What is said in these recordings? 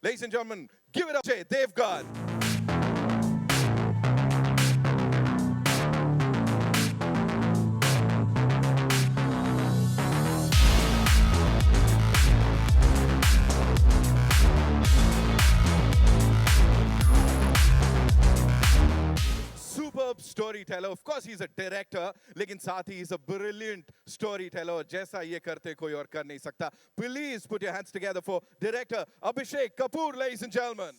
Ladies and gentlemen, give it up, Jay Devgan. Superb storyteller. Of course, he's a director, लेकिन साथ ही he's a brilliant storyteller. और जैसा ये करते कोई और कर नहीं सकता. Please put your hands together for director Abhishek Kapoor, ladies and gentlemen.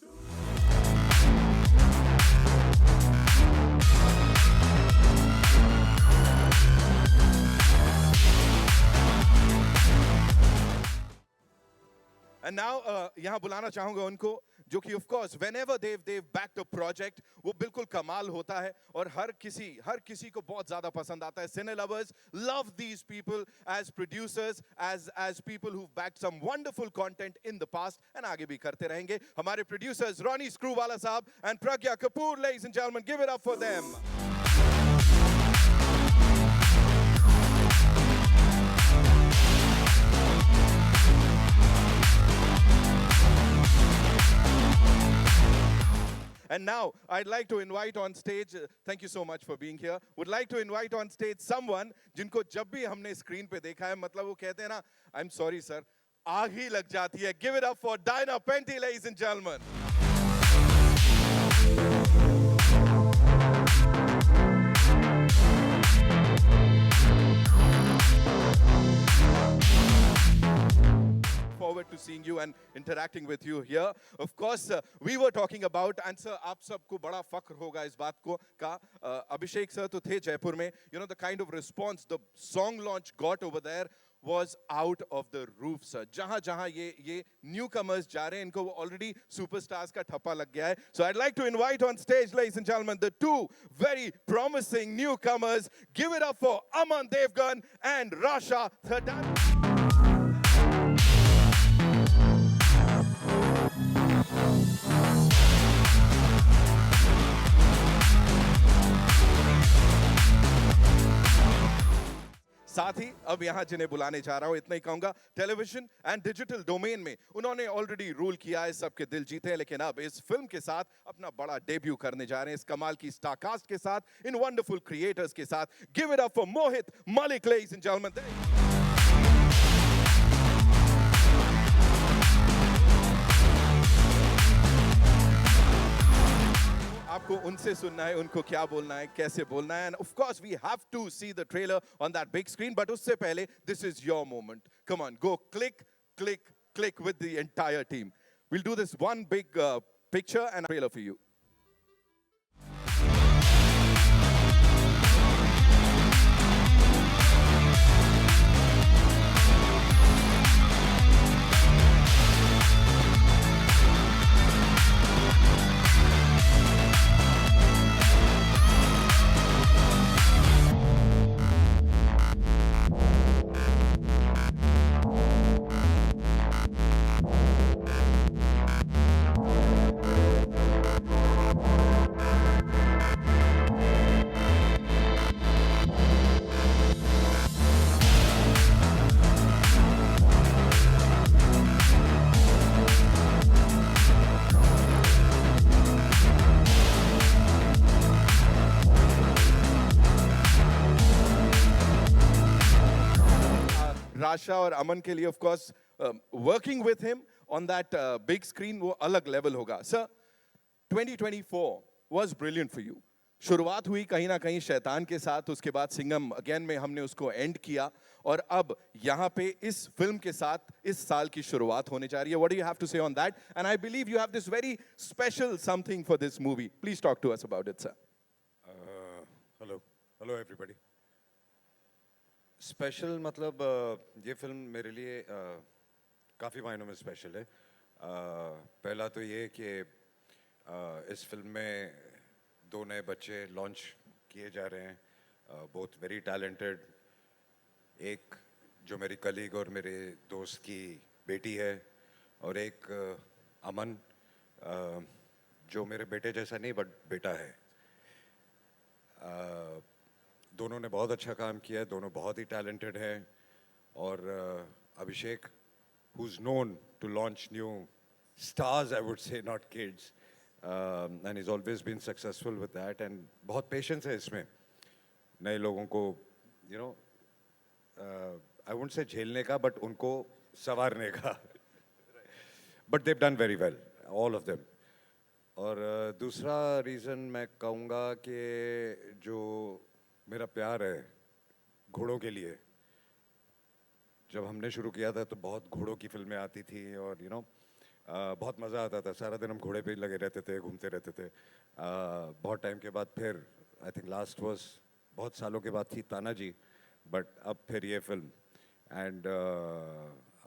And now यहाँ बुलाना चाहूँगा उनको जो कि of course whenever they've backed a project वो बिल्कुल कमाल होता है और हर किसी को बहुत ज़्यादा पसंद आता है. Cine lovers love these people as producers, as people who've backed some wonderful content in the past and आगे भी करते रहेंगे. हमारे producers Ronnie Screwwala साहब and Pragya Kapoor, ladies and gentlemen, give it up for them. And now I'd like to invite on stage, thank you so much for being here, would like to invite on stage someone जिनको जब भी हमने screen पे देखा है मतलब वो कहते हैं ना, I'm sorry sir, आग ही लग जाती है. Give it up for Diana Penty, ladies and gentlemen. Forward to seeing you and interacting with you here. Of course, we were talking about, and sir, आप सबको बड़ा फख्र होगा इस बात को का अभिषेक sir तो थे जयपुर में. You know the kind of response the song launch got over there was out of the roof, sir. जहाँ ये newcomers जा रहे हैं इनको already superstars का ठप्पा लग गया है. So I'd like to invite on stage, ladies and gentlemen, the two very promising newcomers. Give it up for Aman Devgan and Rasha Thadani. साथ ही अब यहाँ जिन्हें बुलाने जा रहा हूँ इतना ही कहूँगा, टेलीविजन एंड डिजिटल डोमेन में उन्होंने ऑलरेडी रूल किया है, सबके दिल जीते हैं, लेकिन अब इस फिल्म के साथ अपना बड़ा डेब्यू करने जा रहे हैं इस कमाल की स्टार कास्ट के साथ, इन वंडरफुल क्रिएटर्स के साथ. Give it up for Mohit Malik, ladies and gentleman. आपको उनसे सुनना है उनको क्या बोलना है कैसे बोलना है. And of course we have to see the trailer on that big screen, but उससे पहले this is your moment. Come on, go click with the entire team. We'll do this one big picture and trailer for you. Rasha और अमन के लिए of course working with him on that big screen वो अलग level होगा. Sir, 2024 was brilliant for you. शुरुआत हुई कहीं ना कहीं शैतान के साथ, उसके बाद सिंघम अगेन में हमने उसको एंड किया और अब यहाँ पे इस फिल्म के साथ इस साल की शुरुआत होने जा रही है. What do you have to say on that? And I believe you have this very special something for this movie. Please talk to us about it, sir. Hello everybody. Special मतलब ये फिल्म मेरे लिए काफ़ी मायनों में special है. पहला तो ये कि इस फिल्म में दो नए बच्चे लॉन्च किए जा रहे हैं, बोथ वेरी टैलेंटेड. एक जो मेरी कलीग और मेरे दोस्त की बेटी है और एक अमन जो मेरे बेटे जैसा नहीं बट बेटा है. दोनों ने बहुत अच्छा काम किया है, दोनों बहुत ही टैलेंटेड हैं और अभिषेक who's known to launch new stars, I would say, not kids. And he's always been successful with that. And बहुत patience है इसमें. नए लोगों को, you know, I wouldn't say झेलने का, but उनको संवारने का. But they've done very well, all of them. और दूसरा रीज़न मैं कहूँगा कि जो मेरा प्यार है घोड़ों के लिए, जब हमने शुरू किया था तो बहुत घोड़ों की फिल्में आती थी और बहुत मज़ा आता था. सारा दिन हम घोड़े पे ही लगे रहते थे, घूमते रहते थे. बहुत टाइम के बाद फिर आई थिंक लास्ट वाज बहुत सालों के बाद थी तानाजी, बट अब फिर ये film. And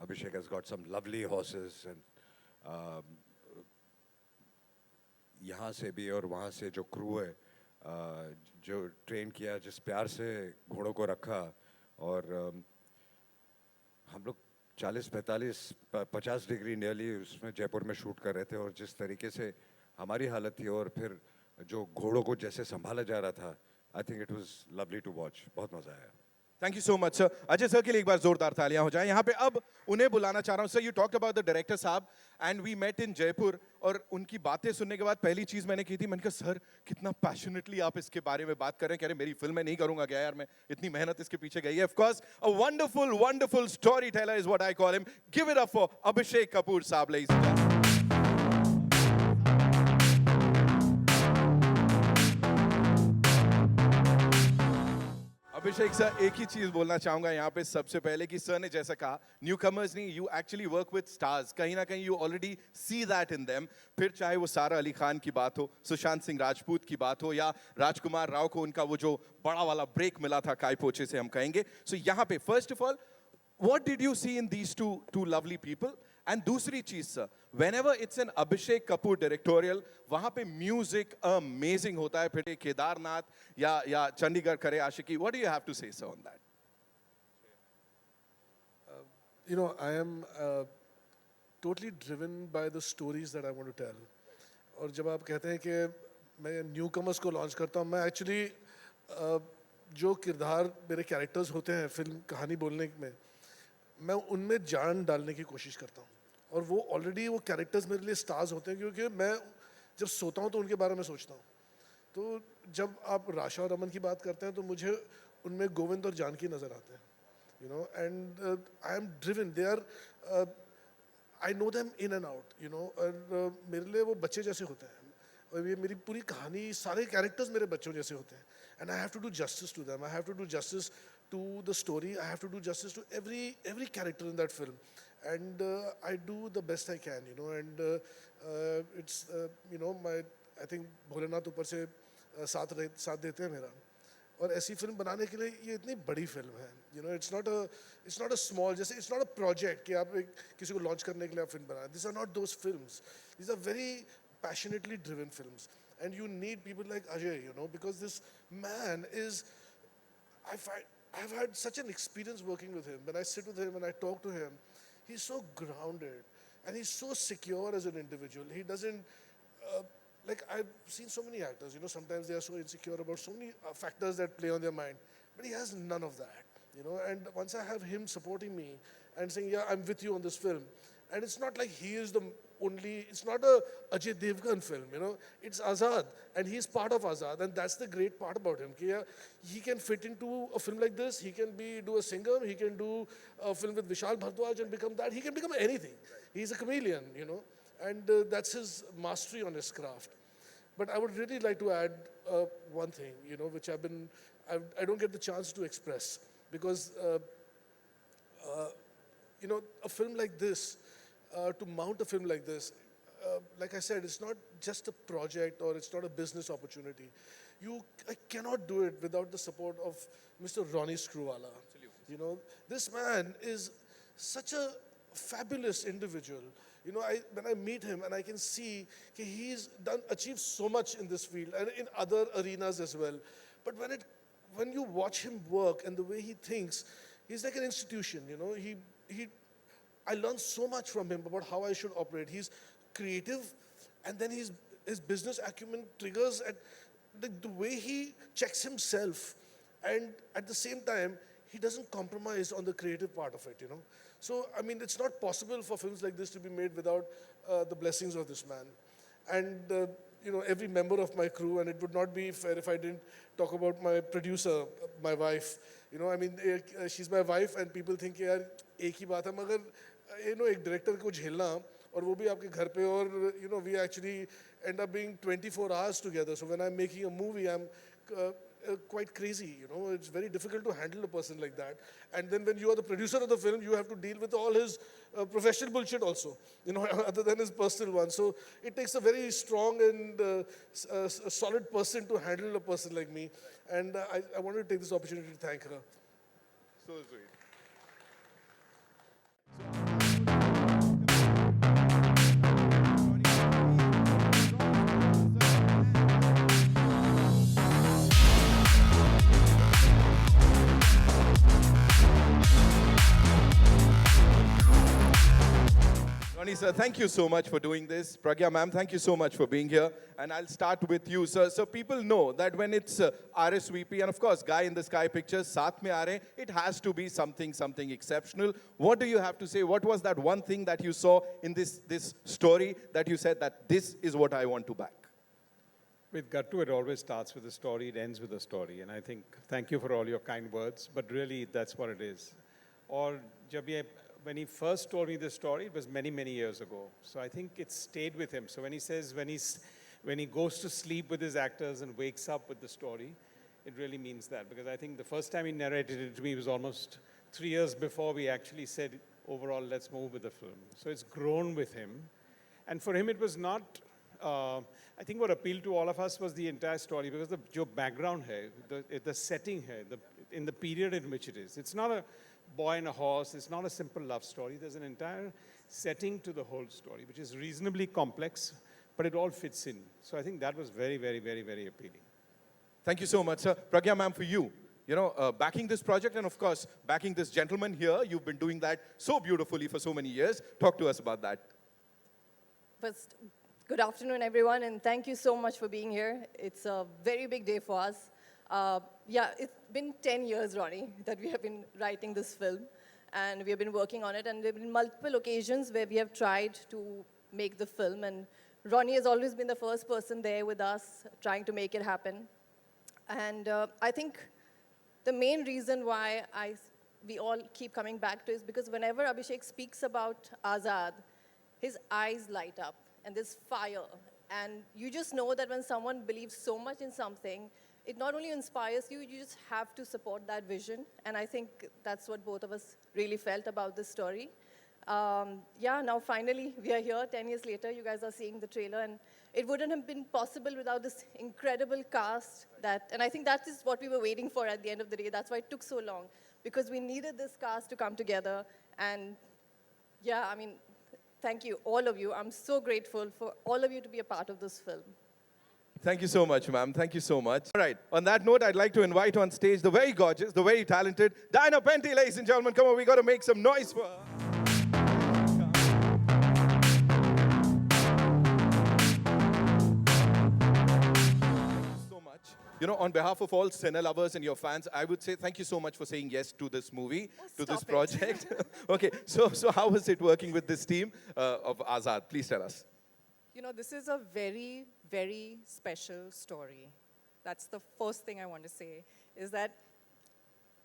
Abhishek has got some lovely horses and यहाँ से भी और वहाँ से जो क्रू है जो ट्रेन किया, जिस प्यार से घोड़ों को रखा. और हम लोग 40-45-50 डिग्री नियरली उसमें जयपुर में शूट कर रहे थे और जिस तरीके से हमारी हालत थी और फिर जो घोड़ों को जैसे संभाला जा रहा था, I think it was lovely to watch. बहुत मज़ा आया. Thank you so much sir. Ajay sir के लिए एक बार जोरदार तालियां हो जाए यहाँ पे. अब उन्हें बुलाना चाह रहा हूँ. Sir, you talked about the director साहब and we met in Jaipur. और उनकी बातें सुनने के बाद पहली चीज मैंने की थी, मैंने कहा सर कितना पैशनेटली आप इसके बारे में बात कर रहे हैं. कह रहे मेरी फिल्म में नहीं करूंगा क्या यार, मैं इतनी मेहनत इसके पीछे गई है. Of course a wonderful wonderful story teller is what I call him. Give it up for Abhishek Kapoor साहब ladies and gentlemen. Abhishek sir, एक ही चीज बोलना चाहूंगा यहाँ पे सबसे पहले कि सर ने जैसा कहा, न्यू कमर्स नहीं, you actually work with stars. कहीं ना कहीं you already see that in them. फिर चाहे वो सारा अली खान की बात हो, सुशांत सिंह राजपूत की बात हो, या राजकुमार राव को उनका वो जो बड़ा वाला ब्रेक मिला था काय पोचे से हम कहेंगे. सो यहाँ पे first of all, what did you see in these two lovely people? And दूसरी चीज sir, whenever it's an Abhishek Kapoor directorial, वहाँ पे music amazing होता है. फिर केदारनाथ या चंडीगढ़ करे आशिकी. What do you have to say sir on that? You know, I am totally driven by the stories that I want to tell. और जब आप कहते हैं कि मैं न्यू कमर्स को लॉन्च करता हूँ, मैं एक्चुअली जो किरदार मेरे कैरेक्टर्स होते हैं फिल्म कहानी बोलने में, मैं उनमें जान डालने की कोशिश करता हूँ. और वो ऑलरेडी वो कैरेक्टर्स मेरे लिए स्टार्स होते हैं, क्योंकि मैं जब सोता हूँ तो उनके बारे में सोचता हूँ. तो जब आप राशा और रमन की बात करते हैं तो मुझे उनमें गोविंद और जानकी नज़र आते हैं. You know, and I am driven, they are, I know them in and out. You know, और मेरे लिए वो बच्चे जैसे होते हैं. और ये मेरी पूरी कहानी, सारे कैरेक्टर्स मेरे बच्चों जैसे होते हैं. And I have to do justice to them, I have to do justice to the story, I have to do justice to every character in that film, and I do the best I can, you know. And it's you know, my, I think Bholenath ऊपर से साथ देते हैं मेरा. और ऐसी film बनाने के लिए ये इतनी बड़ी फिल्म है. You know, it's not a small, जैसे it's not a project कि आप किसी को लॉन्च करने के लिए आप फिल्म बनाएं. These are not those films. These are very passionately driven films, and you need people like Ajay, you know, because this man is, I've had such an experience working with him. When I sit with him and I talk to him, he's so grounded and he's so secure as an individual. He doesn't, like, I've seen so many actors, you know, sometimes they are so insecure about so many factors that play on their mind, but he has none of that, you know. And once I have him supporting me and saying, yeah, I'm with you on this film, and it's not like he is the only, it's not a Ajay Devgan film, you know, it's Azad, and he's part of Azad, and that's the great part about him. Yeah, he can fit into a film like this, he can do a singer, he can do a film with Vishal Bhardwaj and become that, he can become anything. He's a chameleon, you know, and that's his mastery on his craft. But I would really like to add one thing, you know, which I don't get the chance to express, because, you know, a film like this, to mount a film like this, like I said, it's not just a project or it's not a business opportunity. I cannot do it without the support of Mr. Ronnie Screwvala. Absolutely. You know, this man is such a fabulous individual. You know, when I meet him and I can see he's achieved so much in this field and in other arenas as well. But when you watch him work and the way he thinks, he's like an institution. You know, I learned so much from him about how I should operate. He's creative, and then his business acumen triggers at the way he checks himself, and at the same time, he doesn't compromise on the creative part of it, you know. So, I mean, it's not possible for films like this to be made without the blessings of this man. And, you know, every member of my crew, and it would not be fair if I didn't talk about my producer, my wife. You know, I mean, she's my wife, and people think, यार एक ही बात है, मगर you know, एक director को झेलना और वो भी आपके घर पे और you know, we actually end up being 24 hours together. So when I'm making a movie, I'm quite crazy, you know. It's very difficult to handle a person like that. And then when you are the producer of the film, you have to deal with all his professional bullshit also, you know, other than his personal one. So it takes a very strong and a solid person to handle a person like me. And I wanted to take this opportunity to thank her. So sweet. Ronnie sir, thank you so much for doing this. Pragya ma'am, thank you so much for being here. And I'll start with you, sir. So people know that when it's RSVP and of course Guy in the Sky Pictures, Saath Mein Aa Rahe, it has to be something exceptional. What do you have to say? What was that one thing that you saw in this story that you said that this is what I want to back? With Gattu, it always starts with a story, it ends with a story. And I think, thank you for all your kind words, but really that's what it is. Or when he first told me this story, it was many, many years ago. So I think it stayed with him. So when he says, when he goes to sleep with his actors and wakes up with the story, it really means that. Because I think the first time he narrated it to me was almost 3 years before we actually said, overall, let's move with the film. So it's grown with him. And for him, it was not, I think what appealed to all of us was the entire story, because the background here, the setting here, in the period in which it is. It's not a boy and a horse, it's not a simple love story. There's an entire setting to the whole story, which is reasonably complex, but it all fits in. So I think that was very, very, very, very appealing. Thank you so much, sir. Pragya ma'am, for you, backing this project and of course, backing this gentleman here, you've been doing that so beautifully for so many years. Talk to us about that. First, good afternoon, everyone, and thank you so much for being here. It's a very big day for us. Yeah, it's been 10 years, Ronnie, that we have been writing this film, and we have been working on it, and there have been multiple occasions where we have tried to make the film, and Ronnie has always been the first person there with us, trying to make it happen. And I think the main reason why we all keep coming back to is because whenever Abhishek speaks about Azad, his eyes light up, and there's fire. And you just know that when someone believes so much in something, it not only inspires you, you just have to support that vision. And I think that's what both of us really felt about this story. Yeah, now finally, we are here 10 years later. You guys are seeing the trailer. And it wouldn't have been possible without this incredible cast. And I think that is what we were waiting for at the end of the day. That's why it took so long. Because we needed this cast to come together. And yeah, I mean, thank you, all of you. I'm so grateful for all of you to be a part of this film. Thank you so much, ma'am. Thank you so much. All right. On that note, I'd like to invite on stage the very gorgeous, the very talented Diana Penty, ladies and gentlemen. Come on, we got to make some noise for her. So much. On behalf of all cine lovers and your fans, I would say thank you so much for saying yes to this movie, to this stop it. project. Okay, so how was it working with this team of Azad? Please tell us. This is a very, very special story. That's the first thing I want to say, is that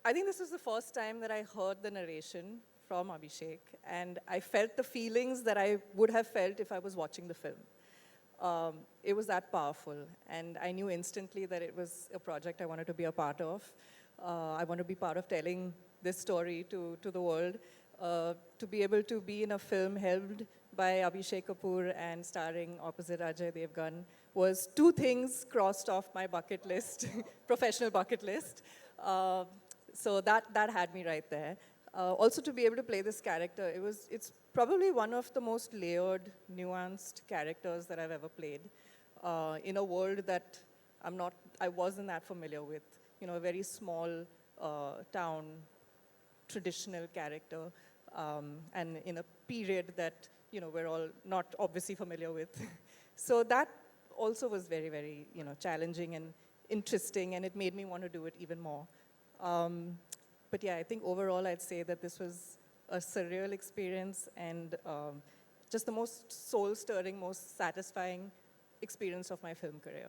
I think this was the first time that I heard the narration from Abhishek, and I felt the feelings that I would have felt if I was watching the film. It was that powerful, and I knew instantly that it was a project I wanted to be a part of. I want to be part of telling this story to the world. To be able to be in a film held by Abhishek Kapoor and starring opposite Ajay Devgan was two things crossed off my bucket list, professional bucket list. So that had me right there. Also to be able to play this character, it's probably one of the most layered, nuanced characters that I've ever played in a world that I wasn't that familiar with. A very small town, traditional character, and in a period that we're all not obviously familiar with. So that also was very, very challenging and interesting, and it made me want to do it even more. But yeah, I think overall I'd say that this was a surreal experience and just the most soul-stirring, most satisfying experience of my film career.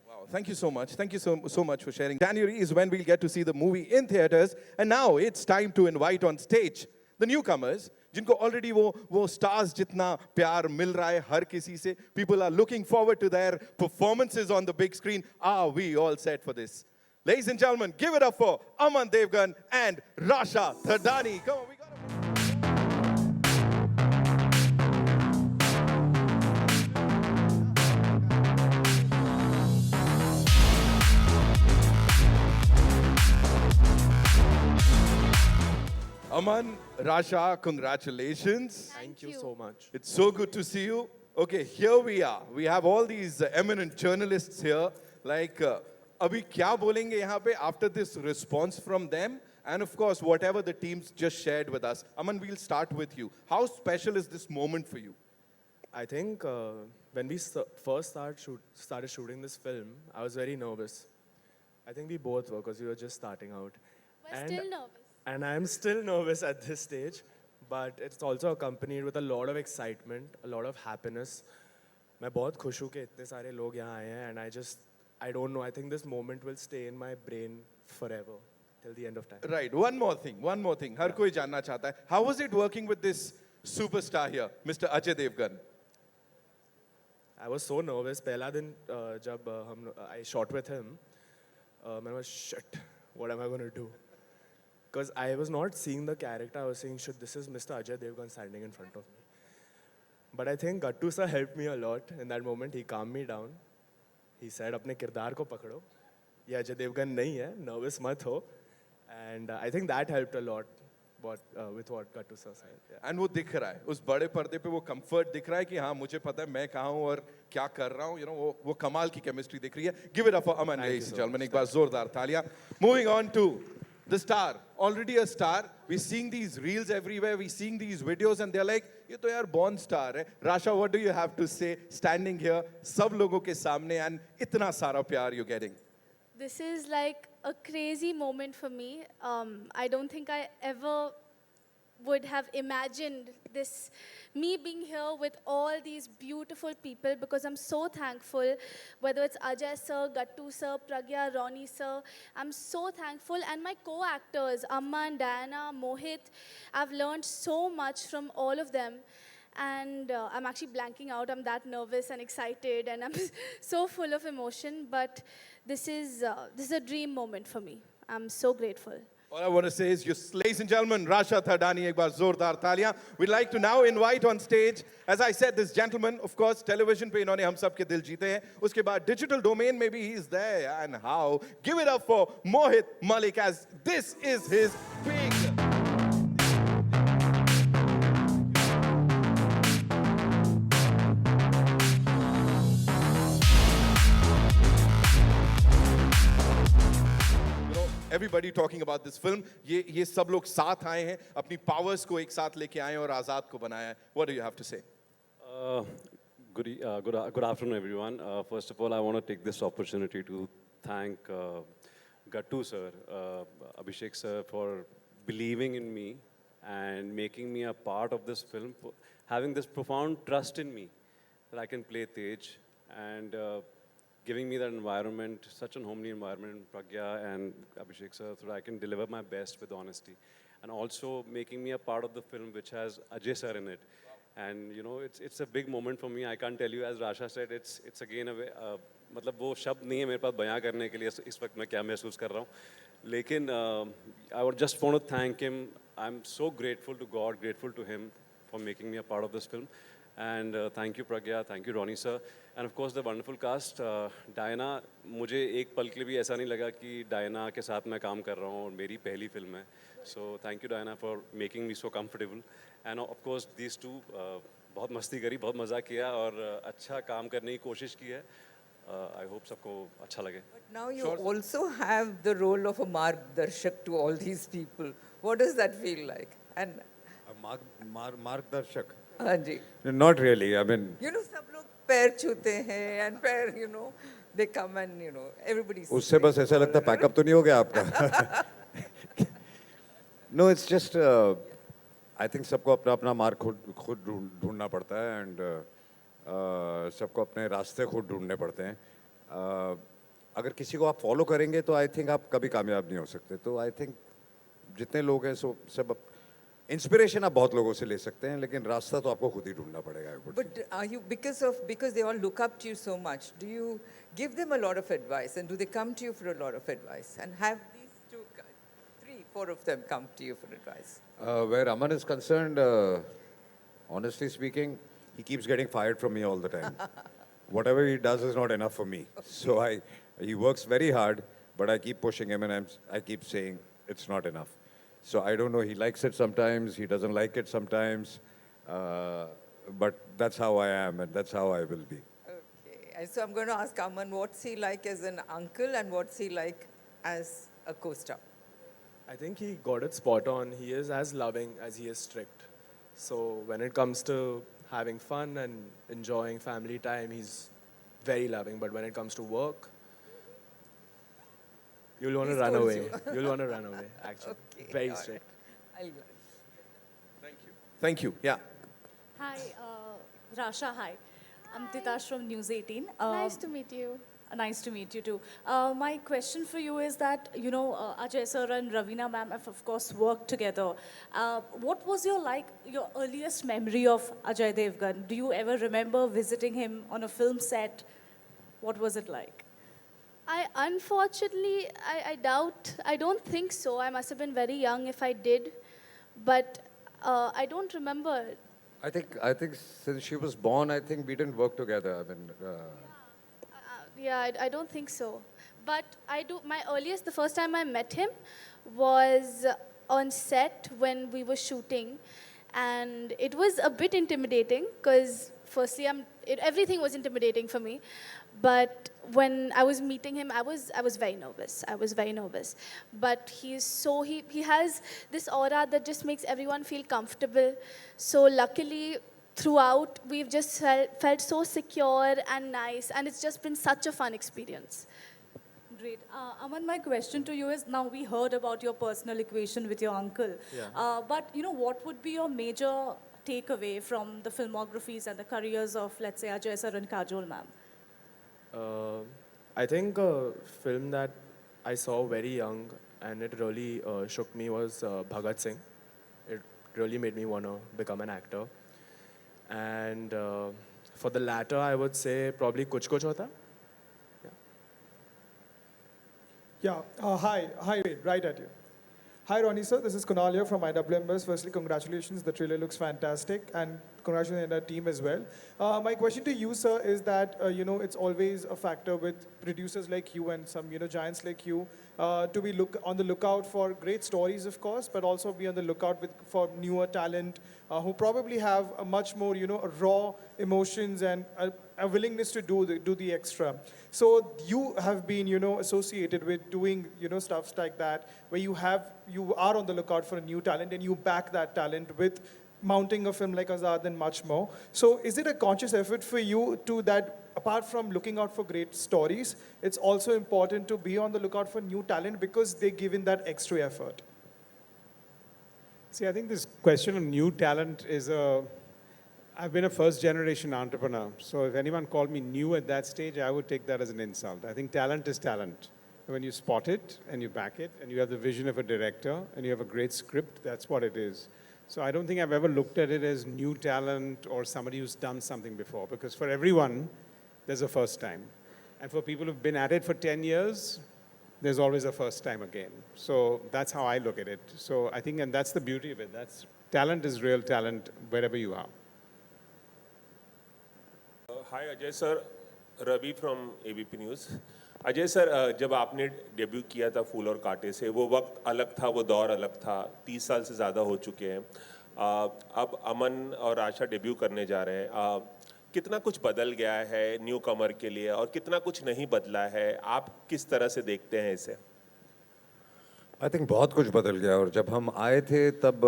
Wow, thank you so much. Thank you so much for sharing. January is when we'll get to see the movie in theaters. And now it's time to invite on stage the newcomers, जिनको already वो stars जितना प्यार मिल रहा है हर किसी से. People are looking forward to their performances on the big screen. Are we all set for this? Ladies and gentlemen, give it up for Aman Devgan and Rasha Thadani. Come on, we got Aman, Rasha, congratulations. Thank you so much. It's so good to see you. Okay, here we are. We have all these eminent journalists here. Like, abhi kya bolenge yahan pe after this response from them? And of course, whatever the teams just shared with us. Aman, we'll start with you. How special is this moment for you? I think when we first started shooting this film, I was very nervous. I think we both were because we were just starting out. We're still nervous. And I'm still nervous at this stage, but it's also accompanied with a lot of excitement, a lot of happiness. मैं बहुत खुश हूँ कि इतने सारे लोग यहाँ आए हैं, and I don't know, I think this moment will stay in my brain forever, till the end of time. Right, one more thing. Har koi janna chahta hai. How was it working with this superstar here, Mr. Ajay Devgan? I was so nervous. पहला दिन जब I shot with him, I was shit. What am I going to do? Because I was not seeing the character. I was saying, shit, this is Mr. Ajay Devgan standing in front of me. But I think Gattu sir helped me a lot in that moment. He calmed me down. He said, अपने किरदार को पकड़ो. ये अजय देवगन नहीं है. Nervous मत हो. And I think that helped a lot. With what Gattu sir said. Yeah. And वो दिख रहा है उस बड़े पर्दे पे वो कंफर्ट दिख रहा है कि हाँ मुझे पता है मैं कहाँ हूँ और क्या कर रहा हूँ. You know वो कमाल की केमिस्ट्री दिख रही है. Give it up for Aman, ladies and gentlemen. एक बार जोरदार तालियां. Moving on to the star, already a star. We're seeing these reels everywhere. We're seeing these videos, and they're like, "ये तो यार born star है." Rasha, what do you have to say, standing here, सब लोगों के सामने, and इतना सारा प्यार you're getting? This is like a crazy moment for me. I don't think I ever would have imagined this, me being here with all these beautiful people, because I'm so thankful, whether it's Ajay sir, Gattu sir, Pragya, Ronnie sir, I'm so thankful. And my co-actors, Aman, Diana, Mohit, I've learned so much from all of them. And I'm actually blanking out. I'm that nervous and excited, and I'm so full of emotion. But this is a dream moment for me. I'm so grateful. All I want to say is, ladies and gentlemen, Rasha Thadani, ek baar zordar taliyan. We'd like to now invite on stage, as I said, this gentleman, of course, television pe inhone hum sab ke dil jeete hain. Uske baad digital domain maybe he's there, and how. Give it up for Mohit Malik, as this is his big... Everybody talking about this film. ये सब लोग साथ आए हैं, अपनी powers को एक साथ लेके आए हैं और आजाद को बनाया है. What do you have to say? Good afternoon, everyone. First of all, I want to take this opportunity to thank Gattu sir, Abhishek sir, for believing in me and making me a part of this film, having this profound trust in me that I can play Tej, and giving me that environment, such an homely environment, Pragya and Abhishek sir, so that I can deliver my best with honesty. And also making me a part of the film which has Ajay sir in it. And you know, it's a big moment for me. I can't tell you, as Rasha said, it's again a way, मतलब वो शब्द नहीं है मेरे पास बयां करने के लिए इस वक्त मैं क्या महसूस कर रहा हूँ. लेकिन I would just want to thank him. I'm so grateful to God, grateful to him for making me a part of this film. And thank you Pragya, thank you Ronnie sir, and of course the wonderful cast. Diana, मुझे एक पल के लिए भी ऐसा नहीं लगा कि Diana के साथ मैं काम कर रहा हूँ और मेरी पहली फिल्म है. So thank you Diana for making me so comfortable. And of course these two, बहुत मस्ती करी, बहुत मज़ा किया और अच्छा काम करने की कोशिश की है. I hope सबको अच्छा लगे. But now you also have the role of a margdarshak to all these people. What does that feel like? And मार्गदर्शक. हाँ जी. Not really. I mean, You know, सब लोग पैर छूते हैं and पैर, you know, they come and, you know, everybody's... उससे बस ऐसा लगता है पैकअप तो नहीं हो गया आपका. No, it's just I think सबको अपना अपना मार्ग खुद ढूंढना पड़ता है एंड सबको अपने रास्ते खुद ढूंढने पड़ते हैं. अगर किसी को आप फॉलो करेंगे तो आई थिंक आप कभी कामयाब नहीं हो सकते. तो आई थिंक जितने लोग हैं सो सब इंस्पिरेशन आप बहुत लोगों से ले सकते हैं लेकिन रास्ता तो आपको खुद ही ढूंढना पड़ेगा. I would say. But are you, because they all look up to you so much, do you give them a lot of advice and do they come to you for a lot of advice? And have these two, three, four of them come to you for advice? Where Aman is concerned, honestly speaking, he keeps getting fired from me all the time. Whatever he does is not enough for me. So he works very hard, but I keep pushing him and I keep saying it's not enough. So I don't know, he likes it sometimes, he doesn't like it sometimes, but that's how I am and that's how I will be. Okay. And so I'm going to ask Aman, what's he like as an uncle and what's he like as a co-star? I think he got it spot on. He is as loving as he is strict. So when it comes to having fun and enjoying family time, he's very loving. But when it comes to work, you'll want to He run scolds away. you. You'll want to run away, actually. Okay, Very all right. strict. Thank you. Yeah. Hi, Rasha, hi. I'm Titash from News 18. Nice to meet you. Nice to meet you too. My question for you is that, Ajay sir and Ravina ma'am have of course worked together. What was your earliest memory of Ajay Devgan? Do you ever remember visiting him on a film set? What was it like? Unfortunately, I doubt, I don't think so. I must have been very young if I did. But I don't remember. I think since she was born, I think we didn't work together. I mean, Yeah, I don't think so. But I do, the first time I met him was on set when we were shooting. And it was a bit intimidating because firstly, everything was intimidating for me. But when I was meeting him, I was very nervous. I was very nervous. But he has this aura that just makes everyone feel comfortable. So luckily, throughout, we've just felt so secure and nice, and it's just been such a fun experience. Great. Aman, my question to you is, now we heard about your personal equation with your uncle. Yeah. But, what would be your major takeaway from the filmographies and the careers of, let's say, Ajay sir and Kajol ma'am? I think a film that I saw very young and it really shook me was Bhagat Singh. It really made me want to become an actor. And for the latter, I would say probably Kuch Kuch Hota. Yeah, hi, right at you. Hi, Ronnie sir, this is Kunal here from IWMS. Firstly, congratulations, the trailer looks fantastic, and congratulations to our team as well. My question to you, sir, is that, it's always a factor with producers like you and some, giants like you, to be on the lookout for great stories, of course, but also be on the lookout for newer talent who probably have a much more, raw emotions and a willingness to do the extra. So you have been, associated with doing, stuffs like that, where you are on the lookout for a new talent and you back that talent with mounting a film like Azad and much more. So is it a conscious effort for you to that, apart from looking out for great stories, it's also important to be on the lookout for new talent because they give in that extra effort? See, I think this question of new talent is I've been a first-generation entrepreneur, so if anyone called me new at that stage, I would take that as an insult. I think talent is talent. When you spot it and you back it and you have the vision of a director and you have a great script, that's what it is. So I don't think I've ever looked at it as new talent or somebody who's done something before, because for everyone, there's a first time. And for people who've been at it for 10 years, there's always a first time again. So that's how I look at it. So I think, and that's the beauty of it. Talent is real talent wherever you are. Hi Ajay sir, Ravi from ABP News. Ajay sir, जब आपने debut किया था फूल और कांटे से, वो वक्त अलग था, वो दौर अलग था, 30 साल से ज़्यादा हो चुके हैं. अब अमन और आशा डेब्यू करने जा रहे हैं. कितना कुछ बदल गया है न्यू कमर के लिए और कितना कुछ नहीं बदला है, आप किस तरह से देखते हैं इसे? आई थिंक बहुत कुछ बदल गया. और जब हम आए थे तब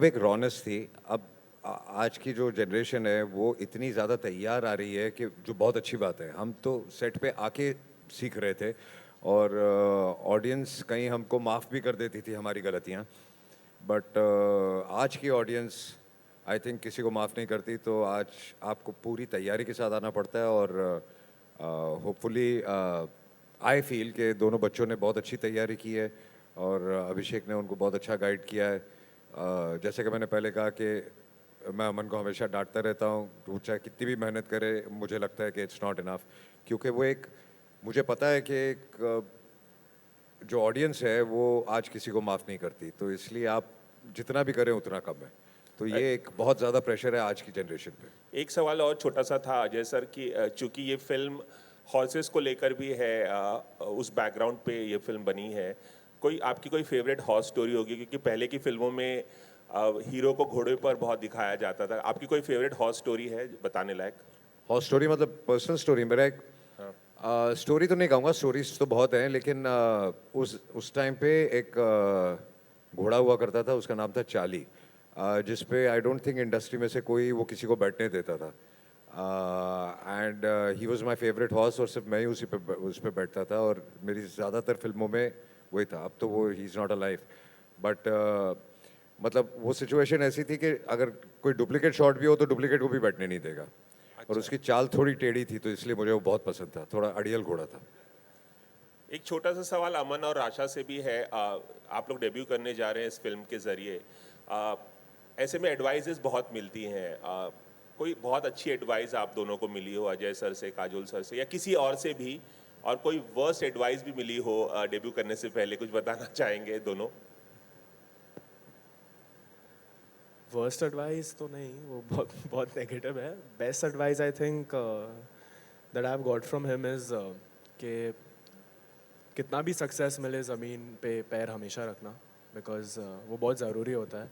एक रौनक थी. अब आज की जो जनरेशन है वो इतनी ज़्यादा तैयार आ रही है कि जो बहुत अच्छी बात है. हम तो सेट पे आके सीख रहे थे और ऑडियंस कहीं हमको माफ़ भी कर देती थी हमारी गलतियाँ, बट आज की ऑडियंस आई थिंक किसी को माफ़ नहीं करती, तो आज आपको पूरी तैयारी के साथ आना पड़ता है और होपफुली आई फील कि दोनों बच्चों ने बहुत अच्छी तैयारी की है और अभिषेक ने उनको बहुत अच्छा गाइड किया है। जैसे कि मैंने पहले कहा कि मैं अमन को हमेशा डांटता रहता हूँ, वो चाहे कितनी भी मेहनत करे मुझे लगता है कि इट्स नॉट इनफ, क्योंकि वो एक, मुझे पता है कि एक जो ऑडियंस है वो आज किसी को माफ़ नहीं करती, तो इसलिए आप जितना भी करें उतना कम है। तो ये एक बहुत ज़्यादा प्रेशर है आज की जनरेशन पे। एक सवाल और छोटा सा था अजय सर कि चूंकि ये फिल्म हॉर्सेस को लेकर भी है, उस बैकग्राउंड पे ये फिल्म बनी है, कोई आपकी कोई फेवरेट हॉर्स स्टोरी होगी? क्योंकि पहले की फिल्मों में हीरो को घोड़े पर बहुत दिखाया जाता था, आपकी कोई फेवरेट हॉर्स स्टोरी है बताने लायक? हॉर्स स्टोरी मतलब पर्सनल स्टोरी? मेरा एक स्टोरी तो नहीं कहूँगा, स्टोरीज तो बहुत हैं, लेकिन उस टाइम पे एक घोड़ा हुआ करता था, उसका नाम था चाली, जिस पे आई डोंट थिंक इंडस्ट्री में से कोई वो किसी को बैठने देता था, and he was my favourite horse, और सिर्फ मैं ही उस पे बैठता था, और मेरी ज़्यादातर फिल्मों में वही था। अब तो वो he is not alive, but मतलब वो सिचुएशन ऐसी थी कि अगर कोई डुप्लीकेट शॉट भी हो तो डुप्लीकेट को भी बैठने नहीं देगा। और उसकी चाल थोड़ी टेढ़ी थी, तो इसलिए मुझे वो बहुत पसंद था, थोड़ा अड़ियल घोड़ा था। एक छोटा सा सवाल अमन और आशा से भी है, आप लोग डेब्यू करने जा रहे हैं इस फिल्म के ज़रिए, ऐसे में एडवाइजेस बहुत मिलती हैं, कोई बहुत अच्छी एडवाइस आप दोनों को मिली हो अजय सर से, काजोल सर से, या किसी और से भी, और कोई वर्स्ट एडवाइस भी मिली हो डेब्यू करने से पहले, कुछ बताना चाहेंगे दोनों? वर्स्ट एडवाइस तो नहीं, वो बहुत नेगेटिव है। Best advice I think that I have got from him is कि कितना भी सक्सेस मिले ज़मीन पे पैर हमेशा रखना, बिकॉज वो बहुत ज़रूरी होता है,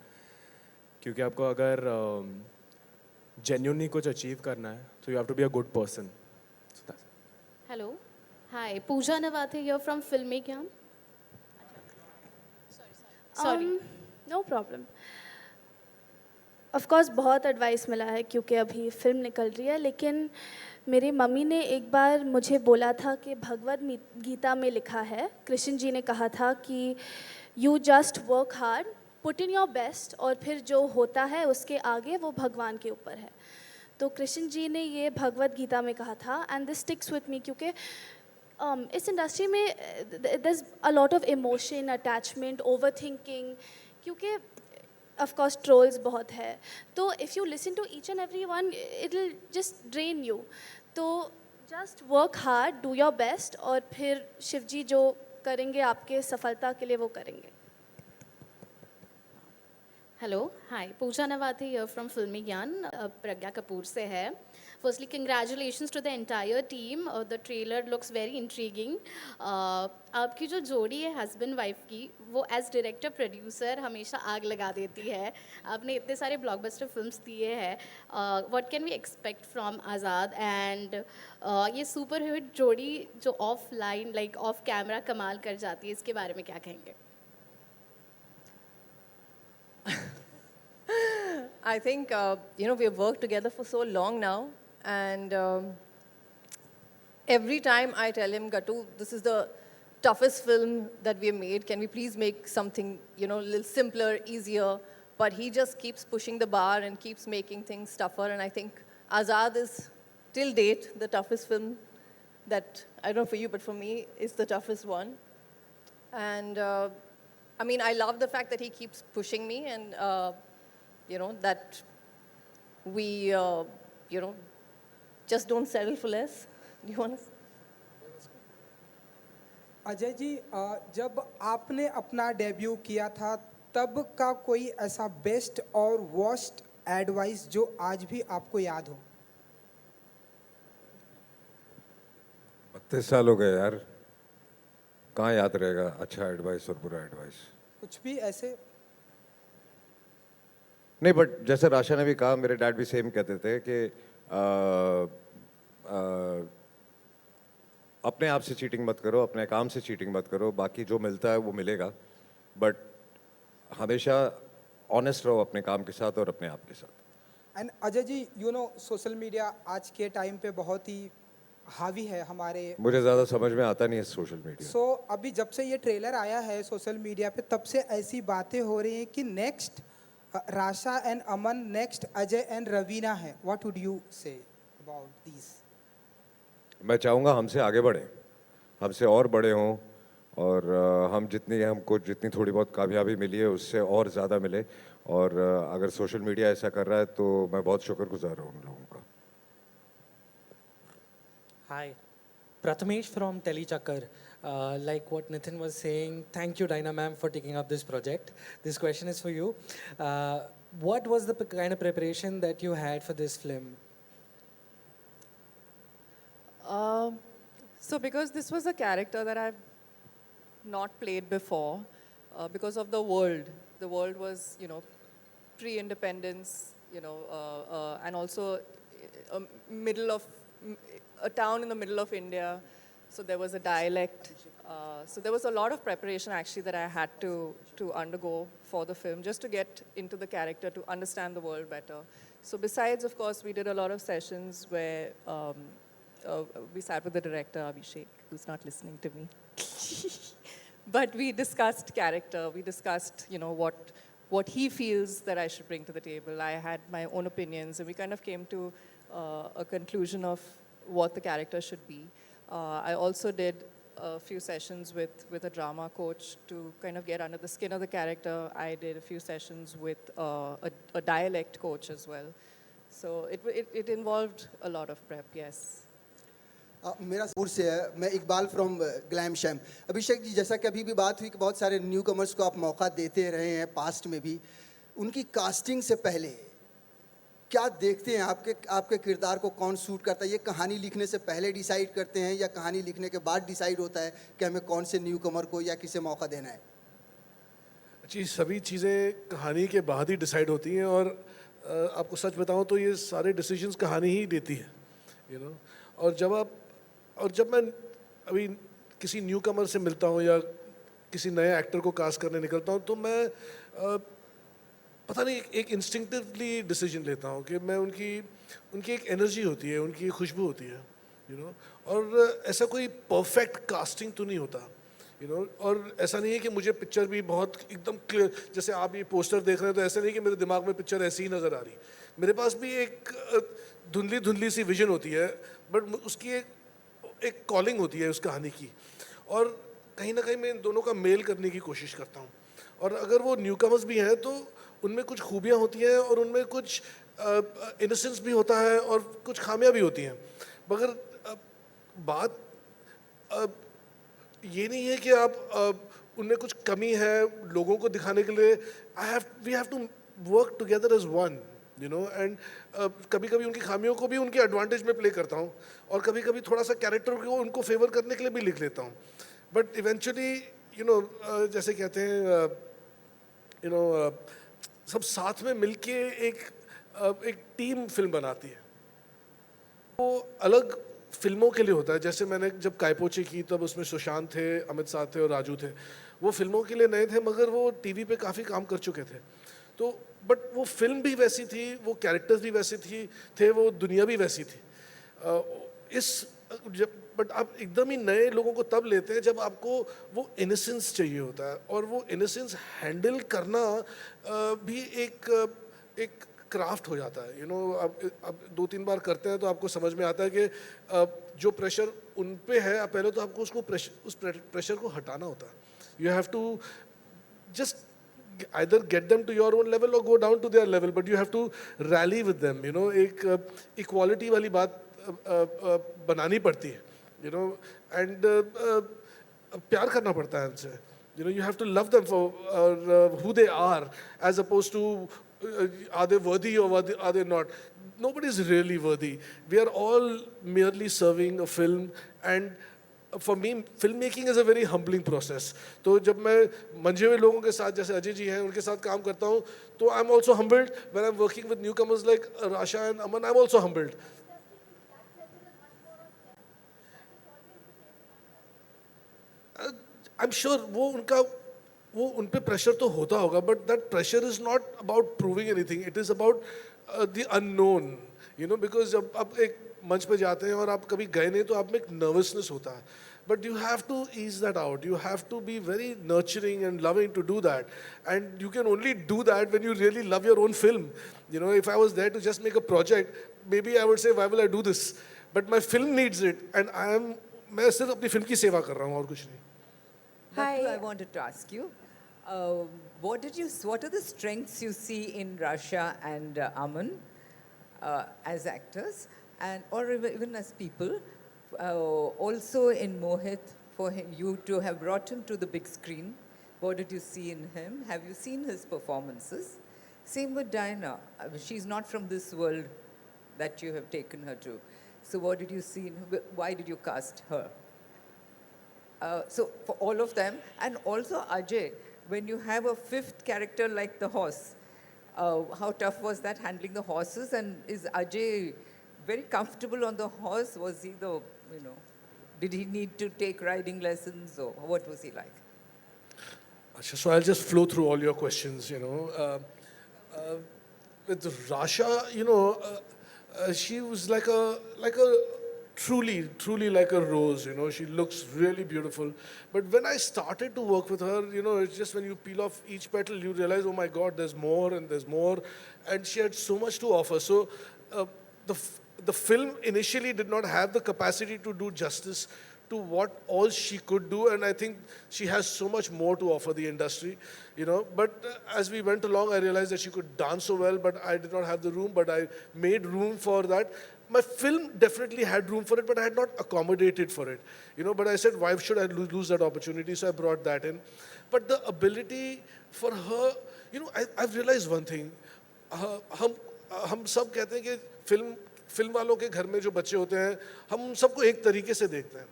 क्योंकि आपको अगर जेन्युइनली कुछ अचीव करना है तो you have to be a good person. Hello. Hi, Pooja Nawathe here from Filmmaker. Sorry. No problem. Of course बहुत एडवाइस मिला है क्योंकि अभी फिल्म निकल रही है, लेकिन मेरी मम्मी ने एक बार मुझे बोला था कि भगवद गीता में लिखा है, कृष्ण जी ने कहा था कि you just work hard, put in your best, और फिर जो होता है उसके आगे वो भगवान के ऊपर है। तो कृष्ण जी ने ये भगवद गीता में कहा था, and this sticks with me, क्योंकि इस इंडस्ट्री में there is a lot of emotion, attachment, over thinking, क्योंकि ऑफ कोर्स ट्रोल्स बहुत है, तो if you listen to each and every one it will just drain you. तो just work hard, do your best, और फिर शिव जी जो करेंगे आपके सफलता के लिए वो करेंगे। Hello, hi, Pooja Navathe here from Filmy Gyan, Pragya Kapoor से है। Firstly congratulations to the entire team, the trailer looks very intriguing. आपकी जो जोड़ी है हस्बैंड वाइफ की, वो एज डायरेक्टर प्रोड्यूसर हमेशा आग लगा देती है। आपने इतने सारे ब्लॉकबस्टर फिल्म्स दिए हैं, what can we expect from Azaad, and ये सुपर हिट जोड़ी जो off line like off camera कमाल कर जाती है, इसके बारे में क्या कहेंगे? I think, we have worked together for so long now, and every time I tell him, Gattu, this is the toughest film that we have made. Can we please make something, a little simpler, easier? But he just keeps pushing the bar and keeps making things tougher. And I think Azad is, till date, the toughest film that, I don't know for you, but for me, is the toughest one. And I love the fact that he keeps pushing me, and that we, just don't settle for less. Do you want to? Ajay ji, जब आपने अपना debut किया था तब का कोई ऐसा best और वर्स्ट एडवाइस जो आज भी आपको याद हो? 32 साल हो गए यार, कहाँ याद रहेगा अच्छा एडवाइस और बुरा एडवाइस? कुछ भी ऐसे? नहीं, बट जैसे राशा ने भी कहा, मेरे डैड भी सेम कहते थे कि अपने आप से चीटिंग मत करो, अपने काम से चीटिंग मत करो, बाकी जो मिलता है वो मिलेगा, बट हमेशा ऑनेस्ट रहो अपने काम के साथ और अपने आप के साथ। And Ajay ji, social media आज के टाइम पे बहुत ही हावी है हमारे। मुझे ज़्यादा समझ में आता नहीं है सोशल मीडिया। सो अभी जब से ये ट्रेलर आया है सोशल मीडिया पे, तब से ऐसी बातें हो रही हैं कि next Rasha and Aman, next Ajay and Raveena है। What would you say about this? मैं चाहूँगा हमसे आगे बढ़ें, हमसे और बड़े हों, और हमको जितनी थोड़ी बहुत कामयाबी मिली है उससे और ज़्यादा मिले। और अगर सोशल मीडिया ऐसा कर रहा है तो मैं बहुत शुक्रगुजार हूँ उन लोगों का। Hi, Prathamesh from Telechakar. Like what Nitin was saying, thank you, Dinah ma'am, for taking up this project. This question is for you. What was the kind of preparation that you had for this film? So because this was a character that I've not played before, because of the world was, pre-independence, and also a town in the middle of India, so there was a dialect. So there was a lot of preparation actually that I had to undergo for the film, just to get into the character, to understand the world better. So besides, of course, we did a lot of sessions where we sat with the director, Abhishek, who's not listening to me. But we discussed character, we discussed, what he feels that I should bring to the table. I had my own opinions, and we kind of came to a conclusion of what the character should be. I also did a few sessions with a drama coach to kind of get under the skin of the character. I did a few sessions with a dialect coach as well. So it involved a lot of prep, yes. मेरा कपूर से है, मैं Iqbal from glam sham. Abhishek ji, जैसा कि अभी भी बात हुई कि बहुत सारे न्यू कमर्स को आप मौका देते रहे हैं पास्ट में भी, उनकी कास्टिंग से पहले क्या देखते हैं? आपके किरदार को कौन सूट करता है? ये कहानी लिखने से पहले डिसाइड करते हैं या कहानी लिखने के बाद डिसाइड होता है कि हमें कौन से न्यू कमर को या किसे मौका देना है? जी, सभी चीज़ें कहानी के बाद ही डिसाइड होती हैं, और आपको सच बताऊं तो ये सारे डिसीजंस कहानी ही देती है, और जब मैं अभी किसी न्यू कमर से मिलता हूँ या किसी नए एक्टर को कास्ट करने निकलता हूँ, तो मैं पता नहीं एक इंस्टिंक्टिवली डिसीजन लेता हूँ कि मैं उनकी एक एनर्जी होती है, उनकी खुशबू होती है, और ऐसा कोई परफेक्ट कास्टिंग तो नहीं होता, और ऐसा नहीं है कि मुझे पिक्चर भी बहुत एकदम क्लियर, जैसे आप ये पोस्टर देख रहे हैं तो ऐसा नहीं कि मेरे दिमाग में पिक्चर ऐसी ही नज़र आ रही। मेरे पास भी एक धुंधली सी विजन होती है, बट उसकी एक कॉलिंग होती है उस कहानी की, और कहीं ना कहीं मैं इन दोनों का मेल करने की कोशिश करता हूँ। और अगर वो न्यू कमर्स भी हैं तो उनमें कुछ खूबियाँ होती हैं और उनमें कुछ इनोसेंस भी होता है और कुछ खामियाँ भी होती हैं, मगर बात ये नहीं है कि आप उनमें कुछ कमी है लोगों को दिखाने के लिए। We have to work together as one, and कभी कभी उनकी खामियों को भी उनके एडवांटेज में प्ले करता हूँ, और कभी कभी थोड़ा सा कैरेक्टर को उनको फेवर करने के लिए भी लिख लेता हूँ। बट इवेंचुअली जैसे कहते हैं सब साथ में मिलके एक टीम फिल्म बनाती है। वो अलग फिल्मों के लिए होता है। जैसे मैंने जब कायपोचे की तब उसमें सुशांत थे, अमित साथ थे और राजू थे। वो फिल्मों के लिए नए थे, मगर वो टीवी पे काफ़ी काम कर चुके थे। तो बट वो फिल्म भी वैसी थी, वो कैरेक्टर्स भी वैसे थे, वो दुनिया भी वैसी थी। बट आप एकदम ही नए लोगों को तब लेते हैं जब आपको वो इनोसेंस चाहिए होता है, और वो इनोसेंस हैंडल करना भी एक क्राफ्ट हो जाता है। आप 2-3 बार करते हैं तो आपको समझ में आता है कि जो प्रेशर उन पे है, पहले तो आपको उस प्रेशर को हटाना होता है। You have to just either get them to your own level or go down to their level, but you have to rally with them, एक equality वाली बात बनानी पड़ती है, and प्यार करना पड़ता है उनसे, you have to love them for who they are, as opposed to are they worthy or are they not. Nobody is really worthy. We are all merely serving a film, and for me filmmaking is a very humbling process. तो जब मैं मंजे हुए लोगों के साथ, जैसे अजय जी हैं, उनके साथ काम करता हूँ, तो I'm also humbled. When I'm working with newcomers like Rasha and Aman, I'm also humbled. I'm sure वो उनका वो उन पे प्रेशर तो होता होगा, but that pressure is not about proving anything, it is about the unknown, you know, because जब आप एक मंच पे जाते हैं और आप कभी गए नहीं तो आप में एक नर्वसनेस होता है, but you have to ease that out, you have to be very nurturing and loving to do that, and you can only do that when you really love your own film. You know, if I was there to just make a project, may I would say why will I do this, but my film needs it, and मैं सिर्फ अपनी film की सेवा कर रहा हूँ और कुछ नहीं. Hi. I wanted to ask you, what are the strengths you see in Rasha and Aman as actors, and or even as people? Also in Mohit, for you to have brought him to the big screen, what did you see in him? Have you seen his performances? Same with Diana. She's not from this world that you have taken her to. So what did you see in her? Why did you cast her? So for all of them, and also Ajay, when you have a fifth character like the horse, how tough was that handling the horses? And is Ajay very comfortable on the horse? Was he did he need to take riding lessons, or what was he like? So I'll just flow through all your questions, you know. With Rasha, you know, she was like a truly like a rose, you know. She looks really beautiful. But when I started to work with her, you know, it's just when you peel off each petal, you realize, oh my God, there's more and there's more. And she had so much to offer. So the film initially did not have the capacity to do justice to what all she could do, and I think she has so much more to offer the industry, you know. But as we went along, I realized that she could dance so well, but I did not have the room, but I made room for that. My film definitely had room for it, but I had not accommodated for it, you know. But I said, why should I lose that opportunity? So I brought that in. But the ability for her, you know, I've realized one thing. हम सब कहते हैं कि film वालों के घर में जो बच्चे होते हैं, हम उन सबको एक तरीके से देखते हैं,